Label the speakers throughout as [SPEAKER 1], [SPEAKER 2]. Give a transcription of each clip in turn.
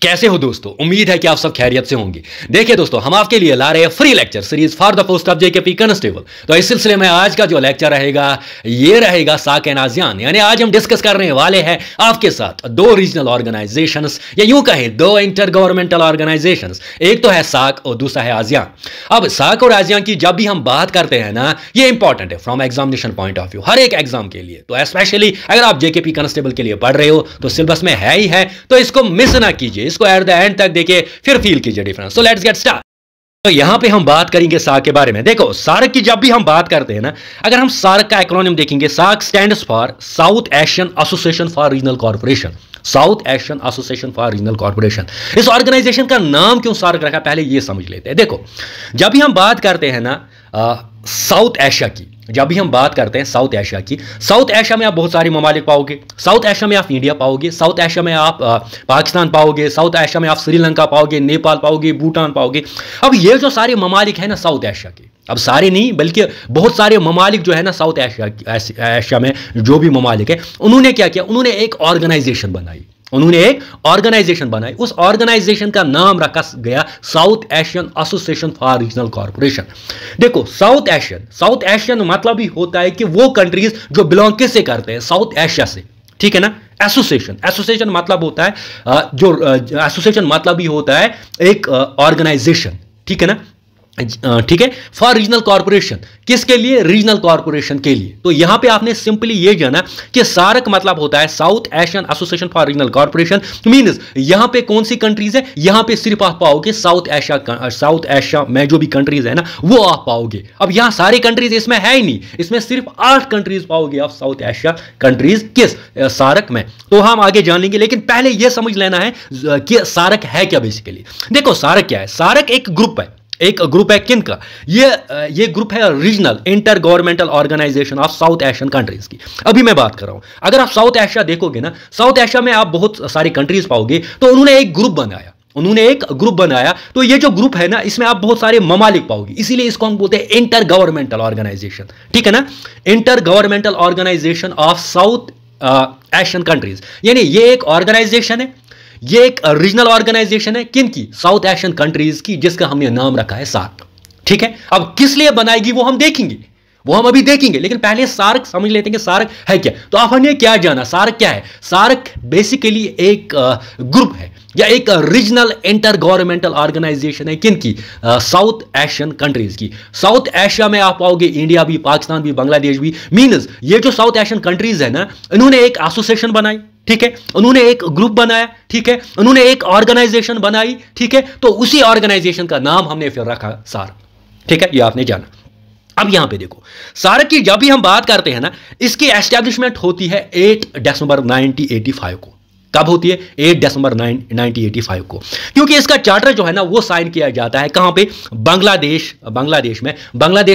[SPEAKER 1] कैसे हो दोस्तों। उम्मीद है कि आप सब खैरियत से होंगे। देखिए दोस्तों, हम आपके लिए ला रहे हैं free lecture series for the post of JKP constable. तो इस सिलसिले में आज का जो लेक्चर रहेगा ये रहेगा साक एंड आसियान। यानी आज हम डिस्कस करने वाले हैं आपके साथ दो रीजनल ऑर्गेनाइजेशंस या यूं कहें दो इंटर गवर्नमेंटल ऑर्गेनाइजेशंस। एक तो है साक और दूसरा है आसियान। अब साक और आसियान की जब भी हम बात करते हैं ना, ये इंपॉर्टेंट है from examination point of view, हर एक एग्जाम के लिए। तो स्पेशली अगर आप जेकेपी कांस्टेबल के लिए पढ़ रहे हो तो सिलेबस में है ही है, तो इसको मिस ना कीजिए, इसको एट द एंड तक देखिए, फिर फील कीजिए difference. So let's get start. तो यहां पे हम बात करेंगे सार्क के बारे में। देखो, सार्क की जब भी हम बात करते हैं ना, अगर हम सार्क का एक्रोनिम देखेंगे, SAARC stands for South Asian Association for Regional corporation. South Asian Association for Regional corporation. इस ऑर्गेनाइजेशन का नाम क्यों सार्क रखा, पहले ये समझ लेते हैं। देखो, जब भी हम बात करते हैं ना साउथ एशिया की, जब भी हम बात करते हैं साउथ एशिया की, साउथ एशिया में आप बहुत सारे ममालिक पाओगे। साउथ एशिया में आप इंडिया पाओगे, साउथ एशिया में आप पाकिस्तान पाओगे, साउथ एशिया में आप श्रीलंका पाओगे, नेपाल पाओगे, भूटान पाओगे। अब ये जो सारे ममालिक हैं ना साउथ एशिया के, अब सारे नहीं बल्कि बहुत सारे ममालिक जो है ना साउथ एशिया में जो भी ममालिक है, उन्होंने क्या किया, उन्होंने एक ऑर्गेनाइजेशन बनाई। उन्होंने एक ऑर्गेनाइजेशन बनाई। उस ऑर्गेनाइजेशन का नाम रखा गया south Asian Association for Regional corporation. देखो, साउथ एशियन मतलब ही होता है कि वो कंट्रीज जो बिलोंग किससे करते हैं, साउथ एशिया से, ठीक है ना। एसोसिएशन मतलब होता है एसोसिएशन मतलब ही होता है एक ऑर्गेनाइजेशन, ठीक है ना, ठीक है, फॉर रीजनल कॉर्पोरेशन। किसके लिए? रीजनल कॉर्पोरेशन के लिए। तो यहां पे आपने सिंपली ये जाना कि सार्क मतलब होता है south Asian Association for Regional corporation. Means यहां पे कौन सी कंट्रीज है, यहां पे सिर्फ आप पाओगे साउथ एशिया में जो भी कंट्रीज है ना वो आप पाओगे। अब यहां सारी कंट्रीज इसमें है ही नहीं, इसमें सिर्फ 8 कंट्रीज पाओगे आप साउथ एशिया कंट्रीज किस सार्क में। तो हम आगे जान लेंगे, लेकिन पहले यह समझ लेना है कि सार्क है क्या बेसिकली। देखो, सार्क क्या है? सार्क एक ग्रुप है। एक ग्रुप है किनका? ये ग्रुप है regional intergovernmental organisation of South Asian countries की। अभी मैं बात कर रहा हूं, अगर आप साउथ एशिया देखोगे ना, साउथ एशिया में आप बहुत सारी कंट्रीज पाओगे। तो उन्होंने एक ग्रुप बनाया, तो ये जो ग्रुप है ना, इसमें आप बहुत सारे ममालिक पाओगे, इसीलिए इसको हम बोलते हैं इंटर गवर्नमेंटल ऑर्गेनाइजेशन, ठीक है ना। Intergovernmental organisation of South Asian countries, यानी ये एक ऑर्गेनाइजेशन है, ये एक रीजनल ऑर्गेनाइजेशन है किनकी? साउथ एशियन कंट्रीज की, जिसका हमने नाम रखा है सार्क, ठीक है। अब किस लिए बनाएगी वो हम देखेंगे, वो हम अभी देखेंगे, लेकिन पहले सार्क समझ लेते हैं कि सार्क है क्या। तो आपने क्या जाना, सार्क क्या है? सार्क बेसिकली एक ग्रुप है या एक रीजनल इंटर गवर्नमेंटल ऑर्गेनाइजेशन है किनकी? साउथ एशियन कंट्रीज की। साउथ एशिया में आप पाओगे इंडिया भी, पाकिस्तान भी, बांग्लादेश भी। मींस ये जो साउथ एशियन कंट्रीज है ना, इन्होंने एक एसोसिएशन बनाई, ठीक है, उन्होंने एक ग्रुप बनाया, ठीक है, उन्होंने एक ऑर्गेनाइजेशन बनाई, ठीक है। तो उसी ऑर्गेनाइजेशन का नाम हमने फिर रखा सार्क, ठीक है, ये आपने जाना। अब यहां पे देखो, सार्क की जब भी हम बात करते हैं ना, इसकी एस्टैब्लिशमेंट होती है 8 दिसंबर 1985 को। कब होती है? 8 दिसंबर 1985 को, क्योंकि इसका चार्टर जो है ना वो साइन किया जाता है कहां पे? बांग्लादेश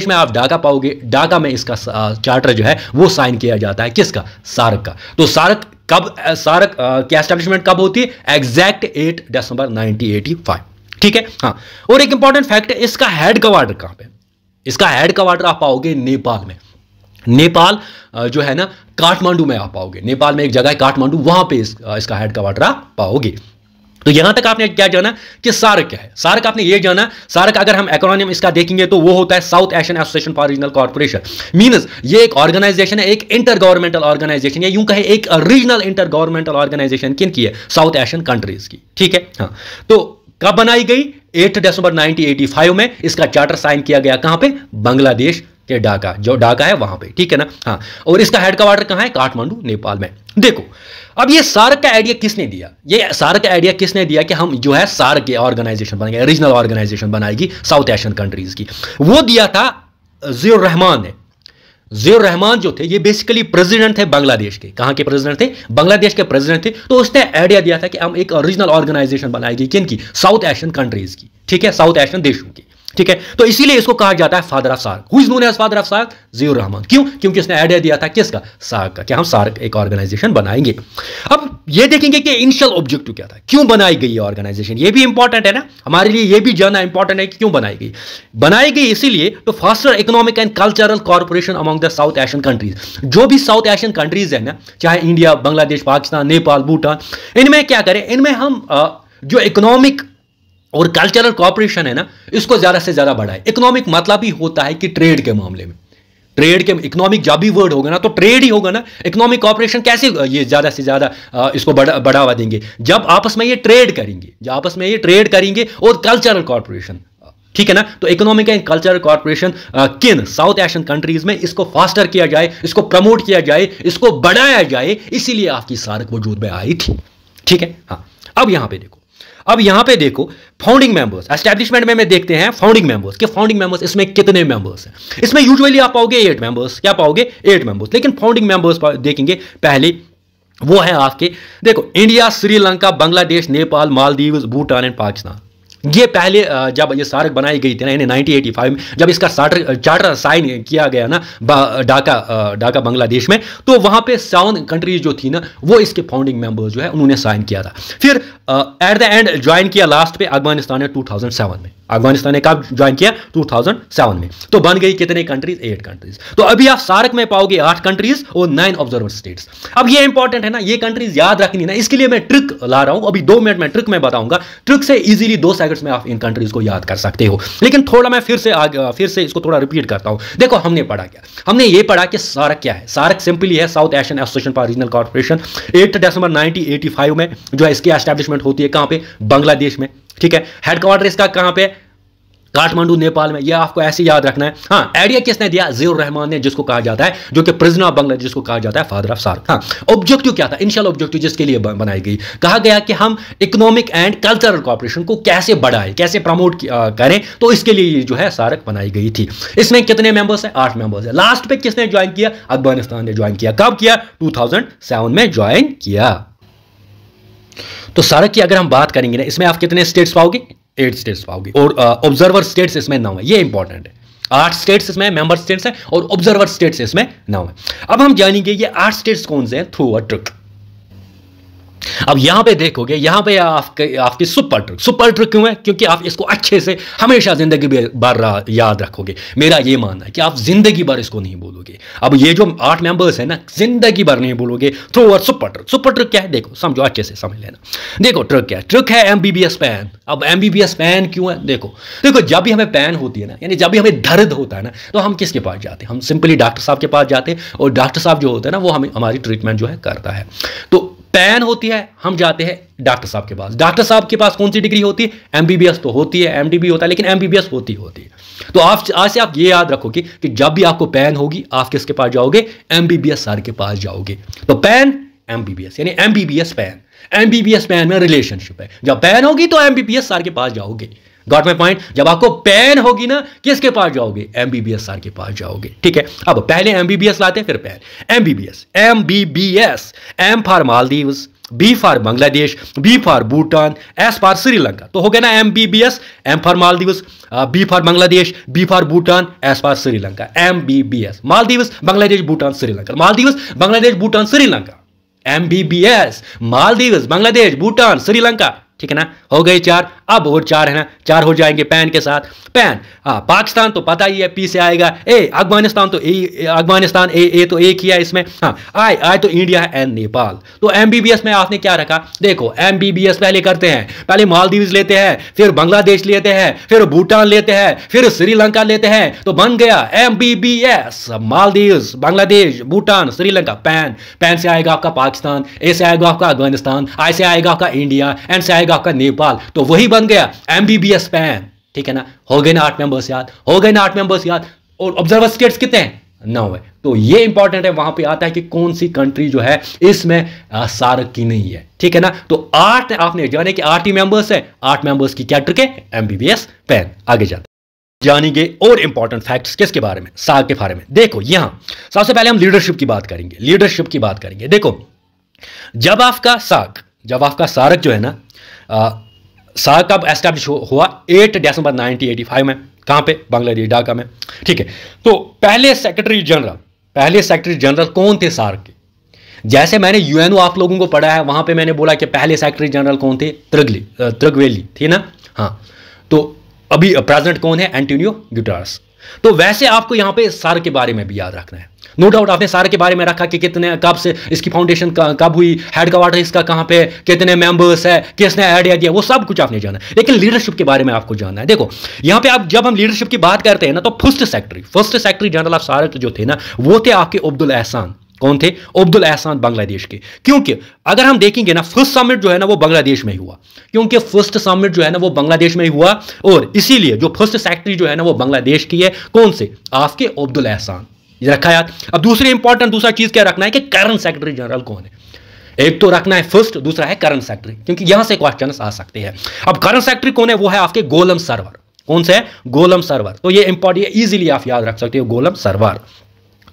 [SPEAKER 1] में आप ढाका पाओगे, ढाका में इसका चार्टर जो है वो साइन किया जाता है, किसका? सार्क का। तो सार्क की एस्टैब्लिशमेंट कब होती है? एग्जैक्ट 8 दिसंबर 1985, ठीक है। हाँ, और एक इंपॉर्टेंट फैक्ट है, इसका हेडक्वार्टर कहां पे? इसका हेडक्वार्टर आप पाओगे नेपाल में। नेपाल जो है ना, काठमांडू में आप पाओगे। नेपाल में एक जगह है काठमांडू, वहां पे इसका हेडक्वार्टर आप पाओगे। तो यहां तक आपने क्या जाना कि सार्क क्या है। सार्क आपने ये जाना, सार्क अगर हम एक्रोनिम इसका देखेंगे तो वो होता है south Asian Association for Regional corporation. Means ये एक ऑर्गेनाइजेशन है, एक इंटर गवर्नमेंटल ऑर्गेनाइजेशन, या यूं कहे एक रीजनल इंटर गवर्नमेंटल ऑर्गेनाइजेशन किनकी है? साउथ एशियन कंट्रीज की, ठीक है। हाँ, तो कब बनाई गई? 8 दिसंबर 1985 में इसका चार्टर साइन किया गया, कहां पे? बांग्लादेश के ढाका, जो ढाका है वहां पे, ठीक है ना। हाँ, और इसका हेडक्वार्टर कहां है? काठमांडू, नेपाल में। देखो, अब ये सार्क का आइडिया किसने दिया? ये सार्क का आइडिया किसने दिया कि हम जो है सार्क के ऑर्गेनाइजेशन बनाएंगे, रीजनल ऑर्गेनाइजेशन बनाएगी साउथ एशियन कंट्रीज की? वो दिया था जियाउर रहमान ने। जियाउर रहमान जो थे ये बेसिकली प्रेसिडेंट थे बांग्लादेश के। कहां के प्रेसिडेंट थे? बांग्लादेश के प्रेसिडेंट थे। तो उसने आइडिया दिया था कि हम एक रीजनल ऑर्गेनाइजेशन बनाएगी किनकी? साउथ एशियन कंट्रीज की, ठीक है, साउथ एशियन देशों की, ठीक है। तो इसीलिए इसको कहा जाता है father of SAARC. Who is known as father of SAARC? Ziaur Rahman. क्यों? क्योंकि उसने आइडिया दिया था किसका? सार्क का, कि हम सार्क एक ऑर्गेनाइजेशन बनाएंगे। अब ये देखेंगे कि इनिशियल ऑब्जेक्टिव क्या था, क्यों बनाई गई ये ऑर्गेनाइजेशन। ये भी इंपॉर्टेंट है ना, हमारे लिए ये भी जानना इंपॉर्टेंट है कि क्यों बनाई गई इसीलिए तो faster economic and cultural corporation among the south Asian countries. जो भी साउथ एशियन कंट्रीज है ना, चाहे इंडिया, बांग्लादेश, पाकिस्तान, नेपाल, भूटान, इनमें क्या करें, इनमें हम जो इकोनॉमिक और कल्चरल कॉपरेशन है ना, इसको ज्यादा से ज्यादा बढ़ाए। इकोनॉमिक मतलब ही होता है कि ट्रेड के मामले में, ट्रेड के इकोनॉमिक जब भी वर्ड होगा ना तो ट्रेड ही होगा ना। इकोनॉमिक कॉपरेशन कैसे ये ज्यादा से ज्यादा इसको बढ़ावा देंगे? जब आपस में ये ट्रेड करेंगे, जब आपस में ये ट्रेड करेंगे और कल्चरल कॉपरेशन, ठीक है ना। तो इकोनॉमिक एंड कल्चरल कॉर्पोरेशन किन साउथ एशियन कंट्रीज में इसको फास्टर किया जाए, इसको प्रमोट किया जाए, इसको बढ़ाया जाए, इसीलिए आपकी सार्क वजूद में आई थी, ठीक है। हाँ, अब यहां पे देखो फाउंडिंग मेंबर्स, एस्टैब्लिशमेंट में देखते हैं फाउंडिंग मेंबर्स के फाउंडिंग मेंबर्स इसमें कितने मेंबर्स हैं। इसमें यूजुअली आप पाओगे 8 मेंबर्स, क्या पाओगे? 8 मेंबर्स। लेकिन फाउंडिंग मेंबर्स देखेंगे पहले, वो है आपके, देखो इंडिया, श्रीलंका, बांग्लादेश, नेपाल, मालदीव्स, भूटान एंड पाकिस्तान। ये पहले जब ये सार्क बनाई गई थी ना, यानी 1985 में जब इसका चार्टर साइन किया गया ना ढाका बांग्लादेश में, तो वहां पे 7 कंट्रीज जो थी ना, वो इसके फाउंडिंग मेंबर्स जो है उन्होंने साइन किया था। फिर एट द एंड ज्वाइन किया लास्ट पे अफगानिस्तान ने 2007 में। अफगानिस्तान ने कब ज्वाइन किया? 2007 में। तो बन गई कितने कंट्रीज? 8 कंट्रीज। तो अभी आप सार्क में पाओगे 8 कंट्रीज और 9 ऑब्जर्वर स्टेट्स। अब ये इंपॉर्टेंट है ना, ये कंट्रीज याद रखनी ना, इसके लिए मैं ट्रिक ला रहा हूं। अभी 2 मिनट में ट्रिक में बताऊंगा। ट्रिक से इजीली 2 सेकंड्स में आप इन कंट्रीज को याद कर सकते हो। लेकिन थोड़ा मैं फिर से इसको थोड़ा रिपीट करता हूं। देखो हमने पढ़ा क्या? हमने ये पढ़ा कि सार्क क्या है। सार्क सिंपली है south Asian Association for Regional corporation. 8 दिसंबर 1985 में जो है इसकी एस्टैब्लिशमेंट होती है। कहां पे? बांग्लादेश में, ठीक है। हेडक्वार्टर इसका कहां पे? काठमांडू, नेपाल में। यह आपको ऐसे याद रखना है। हाँ, आइडिया किसने दिया? जियाउर रहमान ने, जिसको कहा जाता है, जो कि प्रिजनर ऑफ बांग्लादेश, जिसको कहा जाता है फादर ऑफ सार्क। हाँ, ऑब्जेक्टिव क्या था? इनिशियल ऑब्जेक्टिव जिसके लिए बनाई गई, कहा गया कि हम इकोनॉमिक एंड कल्चरल कॉपरेशन को कैसे बढ़ाएं, कैसे प्रमोट करें। तो इसके लिए ये जो है सार्क बनाई गई थी। इसमें कितने मेंबर्स हैं? 8 मेंबर्स हैं। लास्ट पे किसने ज्वाइन किया? अफगानिस्तान ने ज्वाइन किया। कब किया? 2007 में ज्वाइन किया। तो सार्क की अगर हम बात करेंगे ना, इसमें आप कितने स्टेट्स पाओगे? 8 स्टेट्स पाओगे। और ऑब्जर्वर स्टेट्स इसमें 9 है। ये इंपॉर्टेंट है। 8 स्टेट्स इसमें मेंबर स्टेट्स हैं और ऑब्जर्वर स्टेट्स इसमें 9 है। अब हम जानेंगे ये 8 स्टेट्स कौन से हैं थ्रू अ ट्रिक। अब यहां पे देखोगे, यहां पे आपकी सुपर ट्रिक क्यों है? क्योंकि आप इसको अच्छे से हमेशा जिंदगी भर याद रखोगे। मेरा ये मानना है कि आप जिंदगी भर इसको नहीं बोलोगे। अब ये जो 8 मेंबर्स है ना, जिंदगी भर नहीं बोलोगे through a super trick. Super trick क्या है? देखो समझो, अच्छे से समझ लेना। देखो ट्रिक क्या है? ट्रिक है एमबीबीएस पैन। अब एमबीबीएस पैन क्यों है? देखो जब भी हमें पैन होती है ना, यानी जब भी हमें दर्द होता है ना, तो हम किसके पास जाते हैं? हम सिंपली डॉक्टर साहब के पास जाते हैं। और डॉक्टर साहब जो होते हैं ना, वो हमारी ट्रीटमेंट जो है करता है। तो पैन होती है, हम जाते हैं डॉक्टर साहब के पास। डॉक्टर साहब के पास कौन सी डिग्री होती है? एमबीबीएस तो होती है, एमडीबी होता है, लेकिन एमबीबीएस होती है। तो आज से आप ये याद रखोगे कि जब भी आपको पैन होगी, आप किसके पास जाओगे? एमबीबीएस सर के पास जाओगे। तो पैन एमबीबीएस, यानी एमबीबीएस पैन। एमबीबीएस पैन में रिलेशनशिप है। जब पैन होगी तो एमबीबीएस सर के पास जाओगे। Got my point? जब आपको पैन होगी ना, किसके पास जाओगे? एमबीबीएस सर के पास जाओगे, ठीक है। अब पहले एमबीबीएस लाते हैं, फिर PAN. MBBS, M for Maldives, B for Bangladesh, B for Bhutan, S for Sri Lanka. तो हो गया ना MBBS, M for Maldives, B for Bangladesh, B for Bhutan, S for Sri Lanka. MBBS, Maldives, Bangladesh, Bhutan, Sri Lanka. Maldives, Bangladesh, Bhutan, Sri Lanka. MBBS, Maldives, Bangladesh, Bhutan, Sri Lanka, ठीक है ना। हो गए 4। अब और 4 है ना, 4 हो जाएंगे पैन के साथ। पैन, हाँ, पाकिस्तान तो पता ही है, पी से आएगा। अफगानिस्तान तो अफगानिस्तान ए तो एक ही है इसमें। हाँ, आई तो इंडिया है, एंड नेपाल। तो एमबीबीएस में आपने क्या रखा? देखो एमबीबीएस पहले करते हैं, पहले मालदीव्स लेते हैं, फिर बांग्लादेश लेते हैं, फिर भूटान लेते हैं, फिर श्रीलंका लेते हैं। तो बन गया एमबीबीएस, मालदीव्स, बांग्लादेश, भूटान, श्रीलंका। पैन से आएगा आपका पाकिस्तान, ए से आएगा आपका अफगानिस्तान, आई से आएगा आपका इंडिया, एंड से आएगा आपका नेपाल। तो वही बन गया एमबीबीएस पैन, ठीक है ना। हो गए ना 8 मेंबर्स याद? हो गए ना 8 मेंबर्स याद? और ऑब्जर्वर स्टेट्स कितने हैं? 9 है। तो ये इंपॉर्टेंट है, वहां पे आता है कि कौन सी कंट्री जो है इसमें सार्क की नहीं है, ठीक है ना। तो 8 आपने जाने कि 8 ही मेंबर्स है। 8 मेंबर्स की क्या ट्रिक है? MBBS pan. आगे जाते जानेंगे और इंपॉर्टेंट फैक्ट्स किसके बारे में? सार्क के बारे में। देखो यहां सबसे पहले हम लीडरशिप की बात करेंगे। देखो जब आपका सार्क जो है ना, सार्क कब एस्टैब्लिश हुआ? 8 दिसंबर 1985 में। कहां पे? बांग्लादेश, ढाका में, ठीक है। तो पहले सेक्रेटरी जनरल कौन थे सार्क के? जैसे मैंने यूएनओ आप लोगों को पढ़ा है, वहां पे मैंने बोला कि पहले सेक्रेटरी जनरल कौन थे? त्रिगवेली थी ना। हाँ, तो अभी प्रेसिडेंट कौन है? Antonio Guterres. तो वैसे आपको यहां पे सार्क के बारे में भी याद रखना है। नो डाउट आपने सार्क के बारे में रखा कि कितने, कब से इसकी फाउंडेशन कब हुई, हेडक्वार्टर इसका कहां पे, कितने मेंबर्स है, किसने आइडिया दिया, वो सब कुछ आपने जाना है। लेकिन लीडरशिप के बारे में आपको जानना है। देखो यहां पे आप जब हम लीडरशिप की बात करते हैं ना, तो first secretary general of SAARC जो थे ना, वो थे आपके अब्दुल एहसान। कौन थे? अब्दुल एहसान बांग्लादेश के। क्योंकि अगर हम देखेंगे ना, फर्स्ट समिट जो है ना वो बांग्लादेश में ही हुआ, क्योंकि फर्स्ट समिट जो है ना वो बांग्लादेश में ही हुआ, और इसीलिए जो फर्स्ट सेक्रेटरी जो है ना वो बांग्लादेश की है। कौन से? आपके अब्दुल एहसान। ये रखा यार। अब दूसरा चीज क्या रखना है कि करंट सेक्रेटरी जनरल कौन है। एक तो रखना है फर्स्ट, दूसरा है करंट सेक्रेटरी, क्योंकि यहां से क्वेश्चन आ सकते हैं। अब करंट सेक्रेटरी कौन है? वो है आपके गोलम सरवर। कौन से है? गोलम सरवर। तो ये इंपॉर्टेंट, इजीली आप याद रख सकते हो, गोलम सरवर।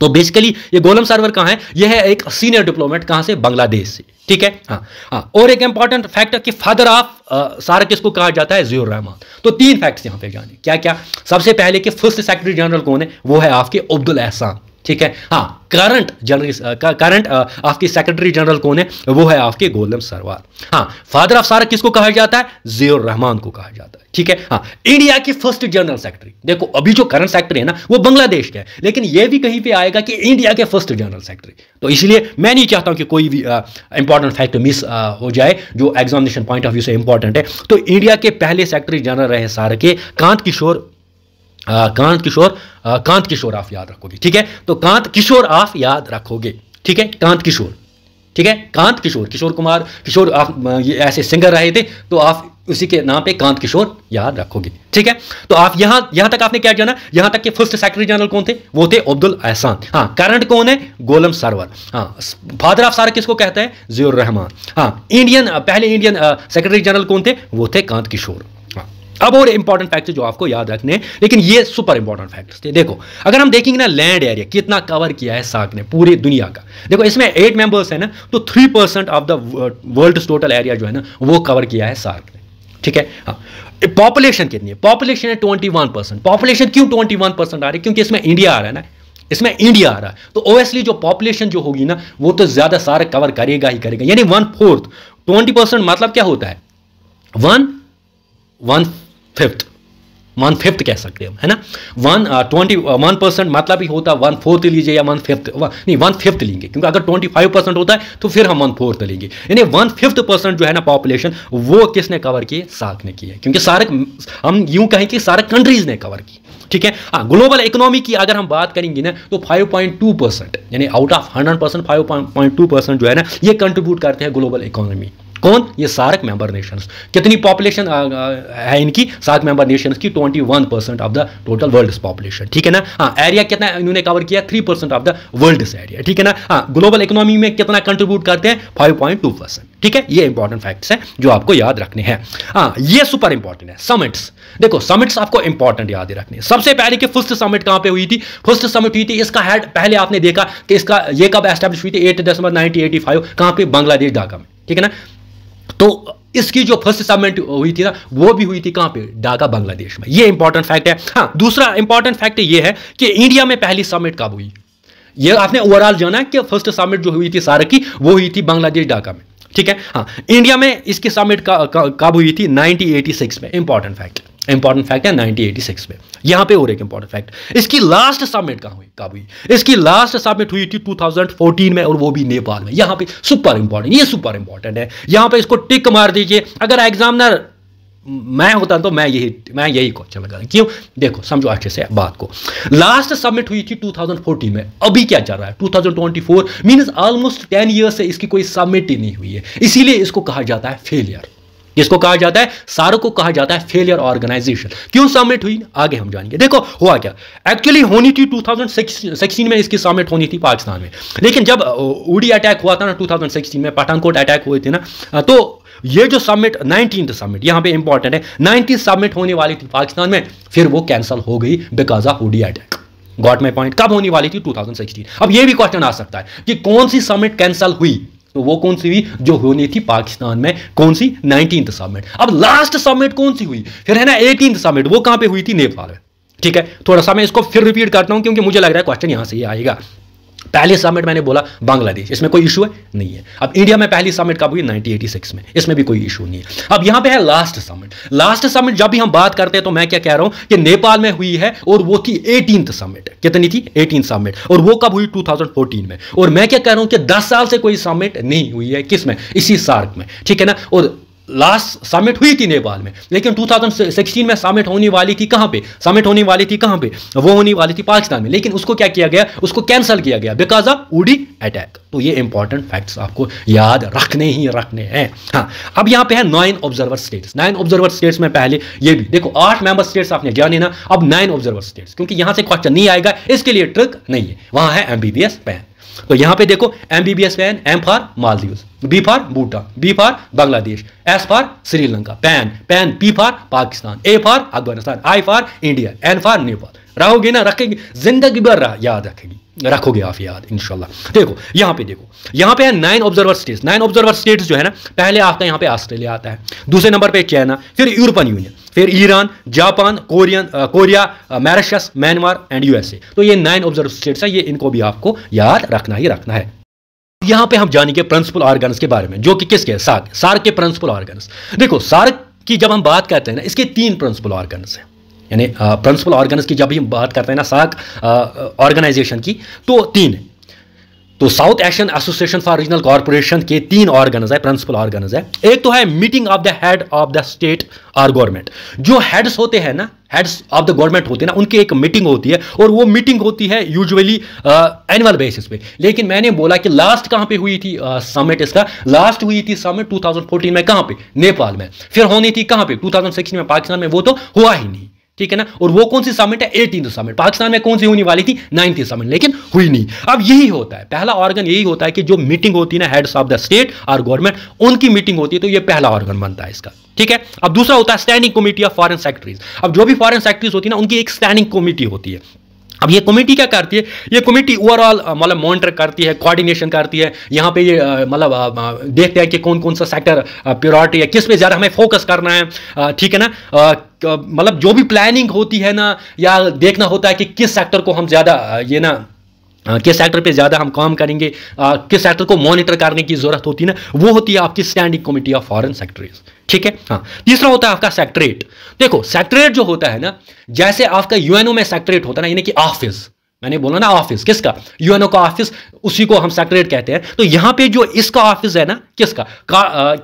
[SPEAKER 1] तो बेसिकली ये गोलम सरवर कहां है? ये है एक सीनियर डिप्लोमेट। कहां से? बांग्लादेश से। ठीक है। हाँ। और एक इंपॉर्टेंट फैक्ट है कि फादर ऑफ सार्क किसको कहा जाता है? जियाउर रहमान। तो 3 फैक्ट्स यहां पे जाने। क्या क्या? सबसे पहले कि फर्स्ट सेक्रेटरी जनरल कौन है? वो है आपके अब्दुल एहसान। ठीक है। हाँ। करंट आपकी सेक्रेटरी जनरल कौन है? वो है आपके गोलम सरवर। हाँ। फादर ऑफ सार्क किसको कहा जाता है? जियाउर रहमान को कहा जाता है। ठीक है। हाँ। इंडिया की फर्स्ट जनरल सेक्रेटरी, देखो अभी जो करंट सेक्रेटरी है ना वो बांग्लादेश का है, लेकिन ये भी कहीं पे आएगा कि इंडिया के फर्स्ट जनरल सेक्रेटरी। तो इसलिए मैं नहीं चाहता हूं कि कोई भी इंपॉर्टेंट फैक्ट मिस हो जाए जो एग्जामिनेशन पॉइंट ऑफ व्यू से इंपॉर्टेंट है। तो इंडिया के पहले सेक्रेटरी जनरल रहे सार्क के कांत किशोर आप याद रखोगे। ठीक है। तो कांत किशोर आप याद रखोगे। ठीक है। कांत किशोर। ठीक है। कांत किशोर कुमार किशोर, आप ये ऐसे सिंगर रहे थे, तो आप उसी के नाम पे कांत किशोर याद रखोगे। ठीक है। तो आप यहां तक आपने क्या जाना? यहां तक कि फर्स्ट सेक्रेटरी जनरल कौन थे? वो थे अब्दुल एहसान। हाँ। करंट कौन है? गोलम सरवर। हाँ। फादर ऑफ सार्क किसको कहते हैं? जियाउर रहमान। हाँ। पहले इंडियन सेक्रेटरी जनरल कौन थे? वो थे कांत किशोर। अब और इंपॉर्टेंट फैक्ट जो आपको याद रखने हैं, लेकिन ये सुपर इंपॉर्टेंट फैक्ट्स थे। देखो अगर हम देखेंगे ना, लैंड एरिया कितना कवर किया है सार्क ने पूरी दुनिया का। देखो इसमें 8 मेंबर्स है ना, तो 3% of the world total area जो है ना वो कवर किया है सार्क ने। ठीक है। हाँ। पॉपुलेशन कितनी है? पॉपुलेशन है 21%। पॉपुलेशन क्यों 21% आ रही है? क्योंकि इसमें इंडिया आ रहा है ना, इसमें इंडिया आ रहा है, तो ओवेसली जो पॉपुलेशन जो होगी ना वो तो ज्यादा सार्क कवर करेगा ही करेगा। यानी 1/4, 20% मतलब क्या होता है? 1/5 कह सकते हैं, है ना। 1% मतलब ही होता 1/4 लीजिए या 1/5, नहीं 1/5 लेंगे, क्योंकि अगर 25% होता है तो फिर हम 1/4 लेंगे। यानी 1/5% जो है ना पॉपुलेशन वो किसने कवर की? सार्क ने की है, क्योंकि सार्क, हम यूं कहें कि सार्क कंट्रीज ने कवर की। ठीक है। हाँ। ग्लोबल इकोनॉमी की अगर हम बात करेंगे ना, तो 5.2%, यानी आउट ऑफ 100% 5.2% जो है ना ये कंट्रीब्यूट करते हैं ग्लोबल इकोनॉमी। कौन? ये सार्क मेंबर नेशंस। कितनी पॉपुलेशन है इनकी? सार्क मेंबर नेशंस की 21% of the total world population. ठीक है ना। हाँ। एरिया कितना इन्होंने कवर किया? 3% ऑफ द वर्ल्ड एरिया। ठीक है ना। हाँ। ग्लोबल इकोनॉमी में कितना कंट्रीब्यूट करते हैं? 5.2%। ठीक है। ये इंपॉर्टेंट फैक्ट्स हैं जो आपको याद रखने हैं। हाँ। ये सुपर इंपॉर्टेंट है। समिट्स, देखो समिट्स आपको इंपॉर्टेंट याद रखने। सबसे पहले कि फर्स्ट समिट कहां पे हुई थी? फर्स्ट समिट हुई थी, इसका हेड पहले आपने देखा कि इसका ये कब एस्टैब्लिश हुई थी? 8 दिसंबर 1985। कहां पे? बांग्लादेश, ढाका में। ठीक है ना। तो इसकी जो फर्स्ट समिट हुई थी ना वो भी हुई थी कहां पे? ढाका, बांग्लादेश में। ये इंपॉर्टेंट फैक्ट है। हाँ। दूसरा इंपॉर्टेंट फैक्ट ये है कि इंडिया में पहली समिट कब हुई? ये आपने ओवरऑल जाना है कि फर्स्ट समिट जो हुई थी सार्क की वो हुई थी बांग्लादेश, ढाका में। ठीक है। हाँ। इंडिया में इसकी समिट कब हुई थी? 1986 में। इंपॉर्टेंट फैक्ट है 1986 में। यहां पे और एक इंपॉर्टेंट फैक्ट, इसकी लास्ट समिट कहां हुई? कब हुई? इसकी लास्ट समिट हुई थी 2014 में, और वो भी नेपाल में। यहां पे सुपर इंपॉर्टेंट, ये सुपर इंपॉर्टेंट है। यहां पे इसको टिक मार दीजिए। अगर एग्जामिनर मैं होता तो मैं यही क्वेश्चन लगा। क्यों? देखो समझो अच्छे से बात को। लास्ट समिट हुई थी 2014 में, अभी क्या चल रहा है? 2024 मींस ऑलमोस्ट 10 ईयर्स से इसकी कोई समिट ही नहीं हुई है। इसीलिए इसको कहा जाता है फेलियर। इसको कहा जाता है, सार्क को कहा जाता है फेलियर ऑर्गेनाइजेशन। क्यों समिट हुई? आगे हम जानेंगे। देखो हुआ क्या, एक्चुअली होनी थी 2016 में इसकी समिट होनी थी पाकिस्तान में, लेकिन जब उड़ी अटैक हुआ था ना 2016 में, पठानकोट अटैक हुए थे ना, तो ये जो समिट 19th समिट यहां पे इंपॉर्टेंट है, 19th समिट होने वाली थी पाकिस्तान में, फिर वो कैंसिल हो गई बिकॉज ऑफ उड़ी अटैक। Got my point? कब होने वाली थी? 2016। अब ये भी क्वेश्चन आ सकता है कि कौन सी समिट कैंसिल हुई? तो वो कौन सी हुई? जो होनी थी पाकिस्तान में। कौन सी? 19th summit. अब लास्ट समिट कौन सी हुई? फिर है ना 18th समिट, वो कहां पे हुई थी? नेपाल में। ठीक है। थोड़ा सा मैं इसको फिर रिपीट करता हूं क्योंकि मुझे लग रहा है क्वेश्चन यहां से ही आएगा। पहली समिट मैंने बोला बांग्लादेश, इसमें कोई इशू है नहीं है। अब इंडिया में पहली समिट कब हुई? 1986 में, इसमें भी कोई इशू नहीं है। अब यहां पे है लास्ट समिट। लास्ट समिट जब भी हम बात करते हैं तो मैं क्या कह रहा हूं कि नेपाल में हुई है, और वो थी 18th समिट। कितनी थी? 18th summit. और वो कब हुई? 2014 में। और मैं क्या कह रहा हूं कि 10 साल से कोई समिट नहीं हुई है, किसमें? इसी सार्क में, ठीक है ना। और लास्ट समिट हुई थी नेपाल में, लेकिन 2016 में समिट होने वाली थी कहां पे? समिट होने वाली थी कहां पे? वो होने वाली थी पाकिस्तान में, लेकिन उसको क्या किया गया? उसको कैंसिल किया गया बिकॉज ऑफ उड़ी अटैक। तो ये इंपॉर्टेंट फैक्ट्स आपको याद रखने ही रखने हैं। हाँ, अब यहां पे है 9 ऑब्जर्वर स्टेट्स। 9 ऑब्जर्वर स्टेट्स में पहले ये भी देखो, 8 मेंबर स्टेट्स आपने जाने ना, अब 9 ऑब्जर्वर स्टेट्स, क्योंकि यहां से क्वेश्चन नहीं आएगा, इसके लिए ट्रिक नहीं है। वहां है एमबीबीएस पैन। तो यहां पे देखो MBBS PAN, M for Maldives, B for Bhutan, B for Bangladesh, S for Sri Lanka, PAN P for Pakistan, A for Afghanistan, I for India, N for Nepal. रहोगे ना, रखेंगे जिंदगी भर याद रखेगी, रखोगे आप याद इंशाल्लाह। देखो यहां पे, देखो यहां पे है 9 ऑब्जर्वर स्टेट्स। 9 ऑब्जर्वर स्टेट्स जो है ना, पहले आपका यहां पे ऑस्ट्रेलिया आता है, दूसरे नंबर पे चाइना, फिर यूरोपियन यूनियन, फिर Iran, Japan, Korea, Mauritius, Myanmar and USA. तो ये 9 ऑब्जर्वर स्टेट्स है, ये इनको भी आपको याद रखना ही रखना है। यहां पे हम जानेंगे प्रिंसिपल ऑर्गन्स के बारे में, जो कि किसके? सार्क के प्रिंसिपल ऑर्गन्स। देखो सार्क की जब हम बात करते हैं ना, इसके 3 प्रिंसिपल ऑर्गन्स हैं। यानी प्रिंसिपल ऑर्गन्स की जब हम बात करते हैं ना सार्क ऑर्गेनाइजेशन की, तो 3 है। तो south Asian Association for Regional corporation के 3 ऑर्गन्स है, प्रिंसिपल ऑर्गन्स है। एक तो है meeting of the head of the state और गवर्नमेंट। जो हेड्स होते हैं ना, हेड्स ऑफ द गवर्नमेंट होते हैं ना, उनकी एक मीटिंग होती है, और वो मीटिंग होती है यूजुअली एनुअल बेसिस पे। लेकिन मैंने बोला कि लास्ट कहां पे हुई थी समिट? इसका लास्ट हुई थी समिट 2014 में, कहां पे? नेपाल में। फिर होनी थी कहां पे? 2016 में पाकिस्तान में, वो तो हुआ ही नहीं, ठीक है ना। और वो कौन सी समिट है? 18th summit. पाकिस्तान में कौन सी होने वाली थी? 9th समिट, लेकिन हुई नहीं। अब यही होता है, पहला ऑर्गन यही होता है कि जो मीटिंग होती है ना हेड्स ऑफ द स्टेट और गवर्नमेंट, उनकी मीटिंग होती है, तो ये पहला ऑर्गन बनता है इसका, ठीक है। अब दूसरा होता है standing committee of foreign secretaries. अब जो भी फॉरेन सेक्रेटरीज होती है ना, उनकी एक स्टैंडिंग कमेटी होती है। अब ये कमेटी क्या करती है? ये कमेटी ओवरऑल मतलब मॉनिटर करती है, कोऑर्डिनेशन करती है। यहाँ पे ये मतलब देखते हैं कि कौन कौन सा सेक्टर प्रायोरिटी है, किस पे ज़्यादा हमें फोकस करना है, ठीक है ना। मतलब जो भी प्लानिंग होती है ना, या देखना होता है कि किस सेक्टर को हम ज़्यादा ये ना किस सेक्टर पे ज़्यादा हम काम करेंगे, किस सेक्टर को मॉनिटर करने की ज़रूरत होती है ना, वो होती है आपकी standing committee of foreign secretaries, ठीक है। हाँ, तीसरा होता है आपका सेक्रेटरेट। देखो सेक्रेटरेट जो होता है ना, जैसे आपका यूएनओ में सेक्रेटरेट होता है ना, यानी कि ऑफिस, मैंने बोला ना ऑफिस किसका? यूएनओ का ऑफिस, उसी को हम सेक्रेटरेट कहते हैं। तो यहां पे जो इसका ऑफिस है ना, किसका?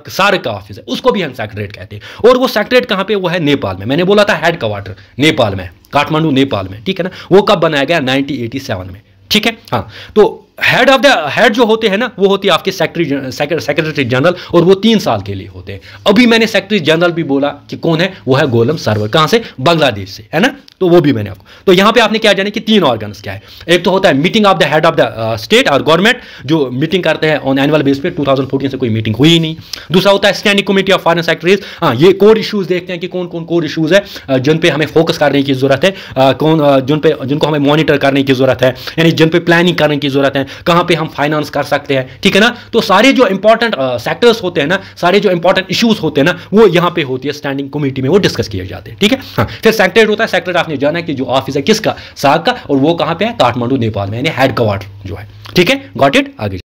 [SPEAKER 1] सार्क का ऑफिस है, उसको भी हम सेक्रेटरेट कहते हैं। और वो सेक्रेटरेट कहां पे? वो है नेपाल में। मैंने बोला था हेड क्वार्टर नेपाल में, काठमांडू नेपाल में, ठीक है ना। वो कब बनाया गया? 1987 में, ठीक है। हाँ, तो हेड जो होते हैं ना, वो होती है आपके सेक्रेटरी जनरल, और वो 3 साल के लिए होते हैं। अभी मैंने सेक्रेटरी जनरल भी बोला कि कौन है, वो है गोलम सरवर। कहां से? बांग्लादेश से, है ना। तो वो भी मैंने आपको, तो यहां पे आपने क्या जाने कि 3 ऑर्गन्स क्या है। एक तो होता है meeting of the head of the state और गवर्नमेंट, जो मीटिंग करते हैं ऑन एनुअल बेस पे। 2014 से कोई मीटिंग हुई ही नहीं। दूसरा होता है standing committee of foreign secretaries. हाँ, ये कोर इश्यूज देखते हैं कि कौन कौन कोर इश्यूज है जिन पे हमें फोकस करने की जरूरत है, जिनको हमें मॉनिटर करने की जरूरत है, यानी जिन पे प्लानिंग करने की जरूरत है, कहां पे हम फाइनेंस कर सकते हैं, ठीक है ना। तो सारे जो इंपॉर्टेंट सेक्टर्स होते हैं ना, सारे जो इंपॉर्टेंट इश्यूज होते हैं ना, वो यहां पे होती है स्टैंडिंग कमेटी में, वो डिस्कस किए जाते हैं, ठीक है। हाँ, फिर सेक्रेटरेट होता है। सेक्रेटरेट आपने जाना है कि जो ऑफिस है किसका? सार्क का, और वो कहां पे है? काठमांडू नेपाल में, यानी हेड क्वार्टर जो है, ठीक है। Got it? आगे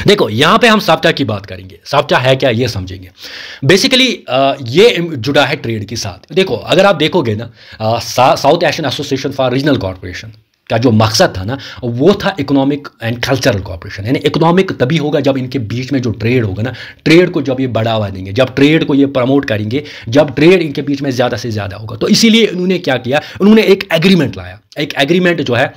[SPEAKER 1] देखो यहां पे हम साप्ता की बात करेंगे। साप्ता है क्या, ये समझेंगे। बेसिकली ये जुड़ा है ट्रेड के साथ। देखो अगर आप देखोगे ना, south Asian Association for Regional corporation का जो मकसद था ना, वो था इकोनॉमिक एंड कल्चरल कॉर्पोरेशन। यानी इकोनॉमिक तभी होगा जब इनके बीच में जो ट्रेड होगा ना, ट्रेड को जब ये बढ़ावा देंगे, जब ट्रेड को ये प्रमोट करेंगे, जब ट्रेड इनके बीच में ज़्यादा से ज़्यादा होगा। तो इसीलिए उन्होंने क्या किया, उन्होंने एक एग्रीमेंट लाया। एक एग्रीमेंट जो है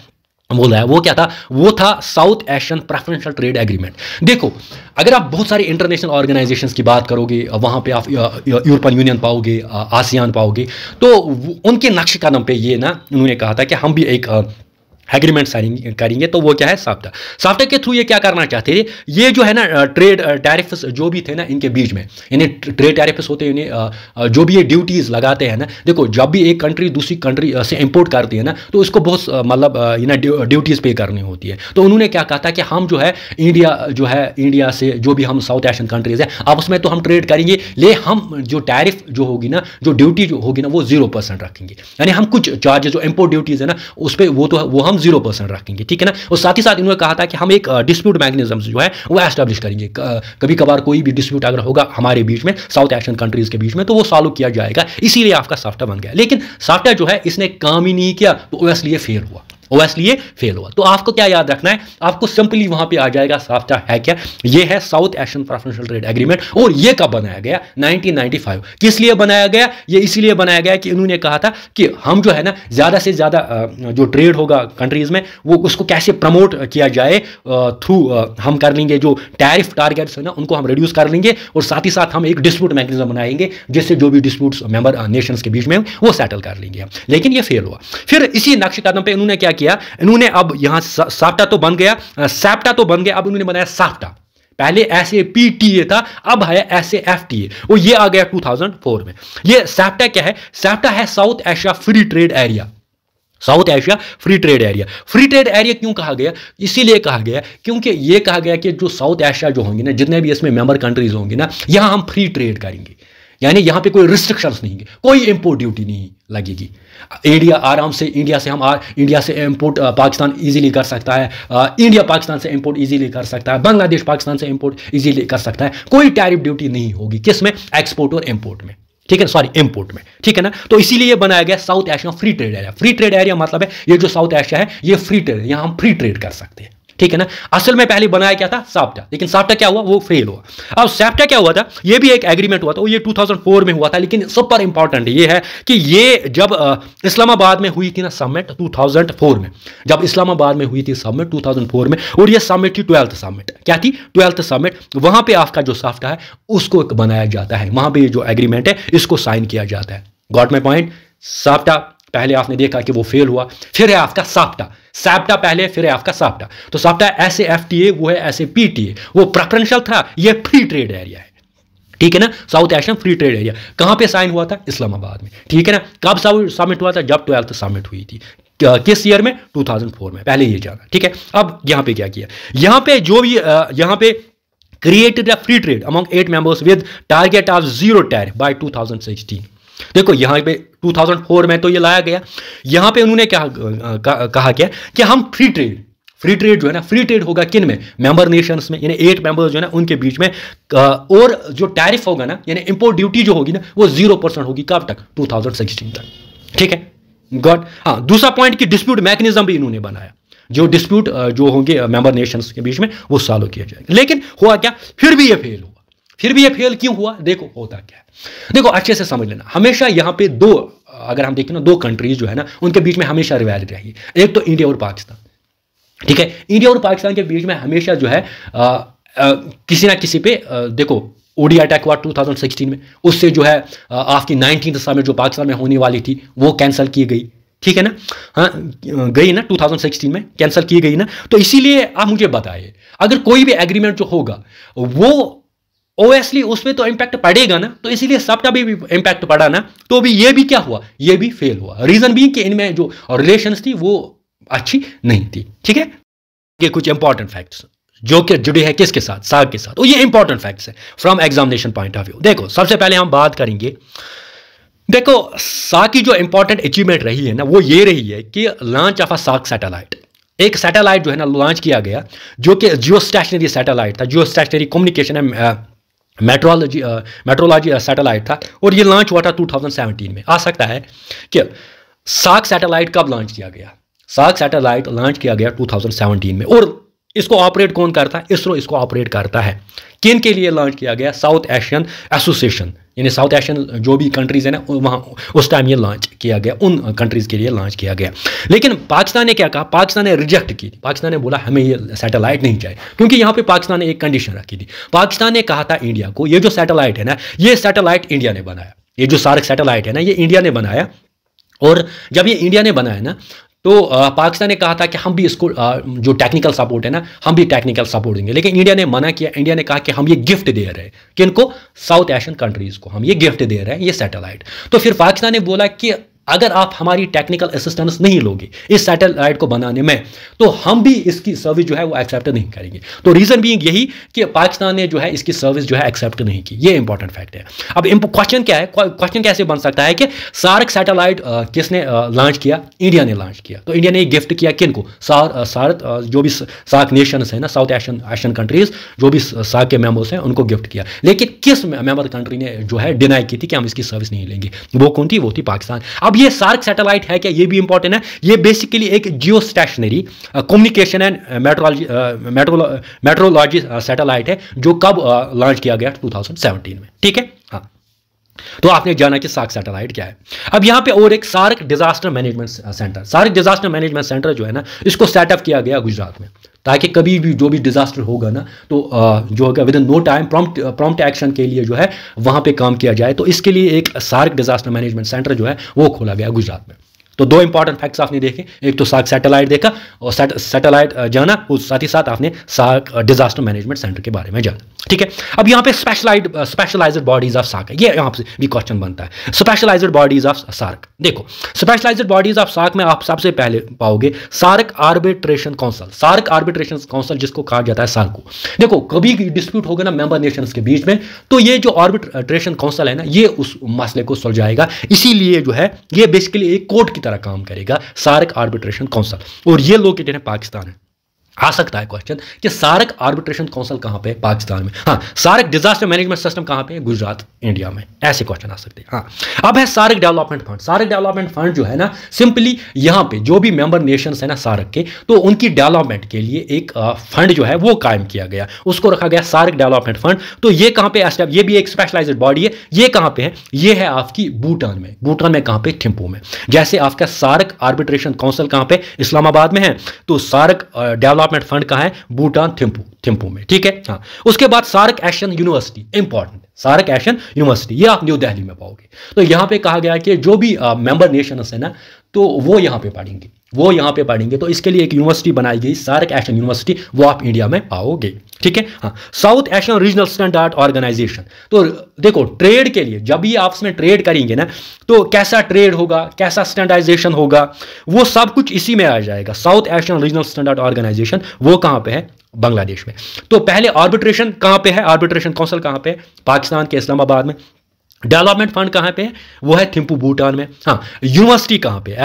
[SPEAKER 1] वो लाया, वो क्या था? वो था south Asian preferential trade agreement. देखो अगर आप बहुत सारी इंटरनेशनल ऑर्गेनाइजेशंस की बात करोगे, वहाँ पे आप यूरोपियन यूनियन पाओगे, आसियान पाओगे, तो उनके नक्श कदम पे ये ना उन्होंने कहा था कि हम भी एक एग्रीमेंट साइन करेंगे। तो वो क्या है? साफ्टा। साफ्टा के थ्रू ये क्या करना चाहते थे, ये जो है ना ट्रेड टैरिफ्स जो भी थे ना इनके बीच में, यानी ट्रेड टैरिफ्स होते हैं, इन्हें जो भी ये ड्यूटीज़ लगाते हैं ना, देखो जब भी एक कंट्री दूसरी कंट्री से इंपोर्ट करती है ना, तो उसको बहुत मतलब ये ना ड्यूटीज़ पे करनी होती है। तो उन्होंने क्या कहा था कि हम जो है इंडिया से जो भी हम साउथ एशियन कंट्रीज़ हैं आपस में तो हम ट्रेड करेंगे, ले हम जो टैरिफ जो होगी ना, जो ड्यूटी जो होगी ना, वो 0% रखेंगे। यानी हम कुछ चार्जेस जो इंपोर्ट ड्यूटीज़ है ना उस पर वो हम 0% रखेंगे, ठीक है ना। और साथ ही साथ इन्होंने कहा था कि हम एक डिस्प्यूट मैकेनिज्म जो है वो एस्टेब्लिश करेंगे, कभी कभार कोई भी डिस्प्यूट अगर होगा हमारे बीच में, साउथ एशियन कंट्रीज के बीच में, तो वो सॉल्व किया जाएगा, इसीलिए आपका साफ्टा बन गया। लेकिन साफ्टा जो है इसने काम ही नहीं किया, तो इसलिए फेल हुआ, ओएसलिए फेल हुआ। तो आपको क्या याद रखना है, आपको सिंपली वहां पे आ जाएगा साफ्टा है क्या, ये है south Asian preferential trade agreement. और ये कब बनाया गया, 1995। किस लिए बनाया गया, ये इसीलिए बनाया गया कि इन्होंने कहा था कि हम जो है ना ज्यादा से ज्यादा जो ट्रेड होगा कंट्रीज में वो उसको कैसे प्रमोट किया जाए, थ्रू हम कर लेंगे जो टैरिफ टारगेट्स है ना उनको हम रिड्यूस कर लेंगे, और साथ ही साथ हम एक डिस्प्यूट मैकेनिज्म बनाएंगे जिससे जो भी डिस्प्यूट्स मेंबर नेशंस के बीच में वो सेटल कर लेंगे। लेकिन ये फेल हुआ। फिर इसी नक्श कदम पे इन्होंने क्या किया, इन्होंने अब यहां साफ्टा तो बन गया, सैप्टा तो बन गया, अब इन्होंने बनाया साफ्टा। पहले SAPTA था, अब है SAFTA, और ये आ गया 2004 में। ये सैप्टा क्या है, सैप्टा है south Asia free trade area. South Asia free trade area, free trade area क्यों कहा गया, इसीलिए कहा गया क्योंकि ये कहा गया कि जो साउथ एशिया जो होंगे ना, जितने भी इसमें मेंबर कंट्रीज होंगे ना, यहां हम फ्री ट्रेड करेंगे, यानी यहां पे कोई रिस्ट्रिक्शंस नहीं है, कोई इंपोर्ट ड्यूटी नहीं लगेगी। इंडिया आराम से, इंडिया से इंपोर्ट पाकिस्तान इजीली कर सकता है, इंडिया पाकिस्तान से इंपोर्ट इजीली कर सकता है, बांग्लादेश पाकिस्तान से इंपोर्ट इजीली कर सकता है, कोई टैरिफ ड्यूटी नहीं होगी, किसमें, एक्सपोर्ट और इंपोर्ट में, ठीक है, सॉरी इंपोर्ट में, ठीक है ना। तो इसीलिए ये बनाया गया south Asia free trade area. Free trade area मतलब है ये जो साउथ एशिया है ये फ्री ट्रेड, यहां हम फ्री ट्रेड कर सकते हैं, ठीक है ना। असल में पहले बनाया क्या था, साफ्टा, लेकिन साफ्टा क्या हुआ, वो फेल हुआ। अब सैप्टा क्या हुआ था, ये भी एक एग्रीमेंट हुआ था, ये 2004 में हुआ था, लेकिन सुपर इंपॉर्टेंट ये है कि ये जब इस्लामाबाद में हुई थी ना समिट 2004 में, जब इस्लामाबाद में हुई थी समिट 2004 में, और ये समिट थी 12th समिट, क्या थी, 12th समिट। वहां पे आपका जो साफ्टा है उसको बनाया जाता है, वहां पे जो एग्रीमेंट है इसको साइन किया जाता है। Got my point. साफ्टा पहले आपने देखा कि वो फेल हुआ, फिर है आपका साफ्टा, सैप्टा पहले, फिर है आपका साफ्टा। तो साफ्टा SAFTA, वो है SAPTA, वो प्रेफरेंशियल था, ये फ्री ट्रेड एरिया है, ठीक है ना। South Asian free trade area कहां पे साइन हुआ था, इस्लामाबाद में, ठीक है ना। कब समिट हुआ था, जब 12th समिट हुई थी, किस ईयर में, 2004 में, पहले ये जाना, ठीक है। अब यहां पे क्या किया, यहां पे जो भी यहां पे created a free trade among 8 members with target of 0 tariff by 2016। देखो यहां पे 2004 में तो ये लाया गया, यहां पे उन्होंने क्या कहा क्या कि हम फ्री ट्रेड जो है ना, फ्री ट्रेड होगा किन में, मेंबर नेशंस में, यानी 8 मेंबर्स जो है ना उनके बीच में, और जो टैरिफ होगा ना, यानी इंपोर्ट ड्यूटी जो होगी ना वो 0% होगी, कब तक, 2016 तक, ठीक है, गॉट। हाँ, दूसरा पॉइंट की डिस्प्यूट मैकेनिज्म भी इन्होंने बनाया, जो डिस्प्यूट जो होंगे मेंबर नेशंस के बीच में वो सॉल्व किया जाएगा। लेकिन हुआ क्या, फिर भी ये फेल हुआ। फिर भी ये फेल क्यों हुआ, देखो होता क्या है, देखो अच्छे से समझ लेना। हमेशा यहां पे दो, अगर हम देखें ना, दो कंट्रीज जो है ना उनके बीच में हमेशा रिवैलिटी रही, एक तो इंडिया और पाकिस्तान, ठीक है। इंडिया और पाकिस्तान के बीच में हमेशा जो है किसी ना किसी पे देखो ODI अटैक हुआ 2016 में, उससे जो है आपकी 19th समिट जो पाकिस्तान में होने वाली थी वो कैंसिल की गई, ठीक है ना। हाँ, गई ना 2016 में कैंसिल की गई ना। तो इसीलिए आप मुझे बताइए, अगर कोई भी एग्रीमेंट जो होगा वो ओएसली उसमें तो इंपैक्ट पड़ेगा ना, तो इसीलिए सप्टा भी इंपैक्ट पड़ा ना, तो भी ये भी क्या हुआ, ये भी फेल हुआ। रीजन भी कि इनमें जो रिलेशंस थी वो अच्छी नहीं थी, ठीक है। ये कुछ इंपॉर्टेंट फैक्ट्स जो कि जुड़े हैं किसके साथ, साग के साथ, और ये इंपॉर्टेंट फैक्ट्स है from examination point of view. देखो सबसे पहले हम बात करेंगे, देखो साग की जो इंपॉर्टेंट अचीवमेंट रही है ना वो ये रही है कि लॉन्च ऑफ अ साग सैटेलाइट। एक सैटेलाइट जो है ना लॉन्च किया गया, जो कि जियो स्टेशनरी सैटेलाइट था, जियो स्टेशनरी कम्युनिकेशन मेट्रोलॉजी सैटेलाइट था, और ये लॉन्च हुआ था 2017 में। आ सकता है कि साग सैटेलाइट कब लॉन्च किया गया, साग सैटेलाइट लॉन्च किया गया 2017 में, और इसको ऑपरेट कौन करता है, इसरो इसको ऑपरेट करता है। किन के लिए लॉन्च किया गया, साउथ एशियन एसोसिएशन, यानी साउथ एशियन जो भी कंट्रीज है ना वहाँ उस टाइम ये लॉन्च किया गया, उन कंट्रीज के लिए लॉन्च किया गया। लेकिन पाकिस्तान ने क्या कहा, पाकिस्तान ने रिजेक्ट की, पाकिस्तान ने बोला हमें ये सैटेलाइट नहीं चाहिए, क्योंकि यहाँ पे पाकिस्तान ने एक कंडीशन रखी थी। पाकिस्तान ने कहा था इंडिया को, ये जो सैटेलाइट है ना, ये सैटेलाइट इंडिया ने बनाया, ये जो सार्क सैटेलाइट है ना ये इंडिया ने बनाया, और जब ये इंडिया ने बनाया ना तो पाकिस्तान ने कहा था कि हम भी इसको जो टेक्निकल सपोर्ट है ना हम भी टेक्निकल सपोर्ट देंगे, लेकिन इंडिया ने मना किया। इंडिया ने कहा कि हम ये गिफ्ट दे रहे हैं, किनको, साउथ एशियन कंट्रीज को हम ये गिफ्ट दे रहे हैं ये सैटेलाइट। तो फिर पाकिस्तान ने बोला कि अगर आप हमारी टेक्निकल असिस्टेंस नहीं लोगे इस सैटेलाइट को बनाने में, तो हम भी इसकी सर्विस जो है वो एक्सेप्ट नहीं करेंगे। तो रीजन बीइंग यही कि पाकिस्तान ने जो है इसकी सर्विस जो है एक्सेप्ट नहीं की। ये इंपॉर्टेंट फैक्ट है। अब क्वेश्चन क्या है, क्वेश्चन कैसे बन सकता है कि सार्क सैटेलाइट किसने लॉन्च किया? इंडिया ने लॉन्च किया। तो इंडिया ने गिफ्ट किया किनको? सार्क जो भी सार्क नेशंस है ना, साउथ एशियन कंट्रीज जो भी सार्क के मेंबर्स हैं उनको गिफ्ट किया। लेकिन किस मेंबर कंट्री ने जो है डिनाई की थी कि हम इसकी सर्विस नहीं लेंगे? वो कौन थी? वो थी पाकिस्तान। अब ये सार्क सैटेलाइट है क्या? ये भी इंपॉर्टेंट है। ये बेसिकली एक जियो stationery communication and metrology satellite है जो कब लॉन्च किया गया? 2017 में। ठीक है, हाँ। तो आपने जाना कि सार्क सैटेलाइट क्या है। अब यहां पे और एक SAARC disaster management centre, SAARC disaster management centre जो है ना, इसको सेटअप किया गया गुजरात में, ताकि कभी भी जो भी डिजास्टर होगा ना, तो जो होगा within no time prompt action के लिए जो है वहां पे काम किया जाए। तो इसके लिए एक सार्क डिजास्टर मैनेजमेंट सेंटर जो है वो खोला गया गुजरात में। तो दो इंपॉर्टेंट फैक्ट्स आपने देखे, एक तो सार्क सैटेलाइट देखा और सैटेलाइट जाना, उस साथ ही साथ आपने सार्क डिजास्टर मैनेजमेंट सेंटर के बारे में जाना। ठीक है, अब यहाँ पे स्पेशलाइज्ड बॉडीज ऑफ सार्क है। ये यहाँ से भी क्वेश्चन बनता है, स्पेशलाइज्ड बॉडीज ऑफ सार्क। देखो, स्पेशलाइज्ड बॉडीज ऑफ सार्क में आप सबसे पहले पाओगे SAARC arbitration council. SAARC arbitration council जिसको कहा जाता है सार्को। देखो, कभी डिस्प्यूट होगा ना मेंबर नेशंस के बीच में, तो ये जो आर्बिट्रेशन काउंसिल है ना, ये उस मसले को सुलझाएगा। इसीलिए जो है ये बेसिकली एक कोर्ट की तरह काम करेगा, सार्क आर्बिट्रेशन काउंसिल। और ये लोकेटेड है पाकिस्तान है। आ सकता है क्वेश्चन कि सार्क आर्बिट्रेशन काउंसिल कहां पे है? पाकिस्तान में। हाँ, सार्क डिजास्टर मैनेजमेंट सिस्टम कहां पे है? गुजरात, इंडिया में। ऐसे क्वेश्चन आ सकते हैं। हाँ, अब है SAARC development fund. SAARC development fund जो है ना, सिंपली यहां पे जो भी मेंबर नेशंस है ना सार्क के, तो उनकी डेवलपमेंट के लिए एक फंड जो है वो कायम किया गया, उसको रखा गया सार्क डेवलपमेंट फंड। तो ये कहां पे? ये भी एक स्पेशलाइज्ड बॉडी है। ये कहां पे है? ये है आपकी भूटान में। भूटान में कहां पे? थिम्पू में। जैसे आपका सार्क आर्बिट्रेशन काउंसिल कहां पे? इस्लामाबाद में है। तो सार्क डेवलपमेंट फंड कहां है? भूटान, थिम्पू में। ठीक है, हाँ। उसके बाद SAARC Asian university, important, SAARC Asian university, ये आप न्यू दिल्ली में पाओगे। तो यहां पे कहा गया कि जो भी मेंबर नेशंस है ना, तो वो यहां पे पढ़ेंगे। तो इसके लिए एक यूनिवर्सिटी बनाई गई, सार्क एशियन यूनिवर्सिटी, वो आप इंडिया में पाओगे। ठीक है, हाँ। South Asian regional standard organisation. तो देखो, ट्रेड के लिए जब भी आपस में ट्रेड करेंगे ना, तो कैसा ट्रेड होगा, कैसा स्टैंडर्डाइजेशन होगा, वो सब कुछ इसी में आ जाएगा। South Asian regional standard organisation, वो कहां पे है? बांग्लादेश में। तो पहले आर्बिट्रेशन कहां पे है? आर्बिट्रेशन काउंसिल कहां पे है? पाकिस्तान के इस्लामाबाद में। डेवलपमेंट फंड कहां पे है? वो है थिम्पू, भूटान में। हाँ, यूनिवर्सिटी कहां पे?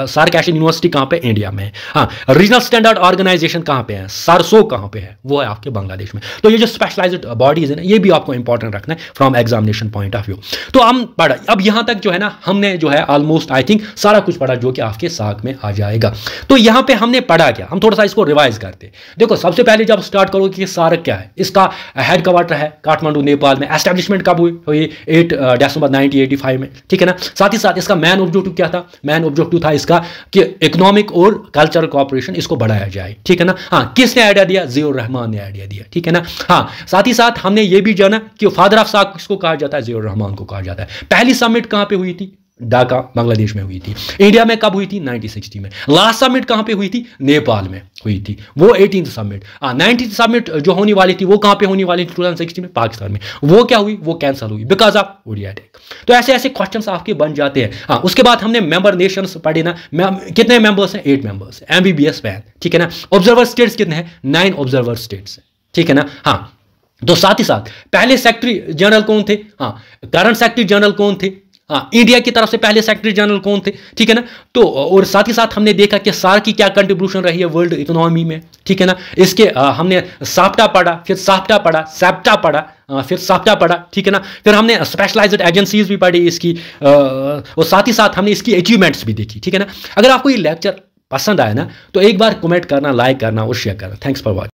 [SPEAKER 1] सार्क एशियन यूनिवर्सिटी कहां पे? इंडिया में। हाँ, रीजनल स्टैंडर्ड ऑर्गेनाइजेशन कहां पे है? सारसो कहां पे है? वो है आपके बांग्लादेश में। तो ये जो स्पेशलाइज्ड बॉडीज है ना, ये भी आपको इंपॉर्टेंट रखना है from examination point of view. तो हम पढ़ा, अब यहां तक जो है ना, हमने जो है ऑलमोस्ट आई थिंक सारा कुछ पढ़ा जो कि आपके सार्क में आ जाएगा। तो यहां पे हमने पढ़ा क्या, हम थोड़ा सा इसको रिवाइज करते हैं। देखो, सबसे पहले जब स्टार्ट करोगे कि सार्क क्या है, इसका हेडक्वार्टर है काठमांडू, नेपाल में। एस्टेब्लिशमेंट कब हुई? 8 दिसंबर 1985 में। ठीक है ना। साथ ही साथ इसका मैन ऑब्जेक्टिव क्या था? मैन ऑब्जेक्टिव था इसका कि इकोनॉमिक और कल्चरल कोऑपरेशन इसको बढ़ाया जाए। ठीक है ना। हाँ, किसने आइडिया दिया? जियाउर रहमान ने आइडिया दिया। ठीक है ना। हाँ, साथ ही साथ हमने ये भी जाना कि फादर ऑफ सार्क किसको कहा जाता है? जियाउर रहमान को कहा जाता है। पहली समिट कहां पे हुई थी? ढाका, बांग्लादेश में हुई थी। इंडिया में कब हुई थी? 1960 में। लास्ट समिट कहां पे हुई थी? नेपाल में हुई थी, वो 18th समिट। 19th समिट जो होने वाली थी वो कहां पे होने वाली थी? 2016 में, पाकिस्तान में। वो क्या हुई? वो कैंसिल हुई बिकॉज ऑफ ओडिया अटैक। तो ऐसे ऐसे क्वेश्चंस आपके बन जाते हैं। हाँ, उसके बाद हमने मेंबर नेशंस पढ़े ना, कितने मेंबर्स हैं? 8 मेंबर्स, MBBS बैन। ठीक है ना। ऑब्जर्वर स्टेट्स कितने हैं? 9 ऑब्जर्वर स्टेट्स हैं। ठीक है ना। हाँ, तो साथ ही साथ पहले सेक्रेटरी जनरल कौन थे? हाँ, करंट सेक्रेटरी जनरल कौन थे? हाँ, इंडिया की तरफ से पहले सेक्रेटरी जनरल कौन थे? ठीक है ना। तो और साथ ही साथ हमने देखा कि सार्क की क्या कंट्रीब्यूशन रही है वर्ल्ड इकोनॉमी में। ठीक है ना। इसके हमने साप्टा पढ़ा, फिर साप्टा पढ़ा, सैप्टा पढ़ा, फिर साप्टा पढ़ा। ठीक है ना। फिर हमने स्पेशलाइज्ड एजेंसीज भी पढ़ी इसकी, और साथ ही साथ हमने इसकी अचीवमेंट्स भी देखी। ठीक है ना। अगर आपको ये लेक्चर पसंद आया ना, तो एक बार कमेंट करना, लाइक करना और शेयर करना। Thanks for watching.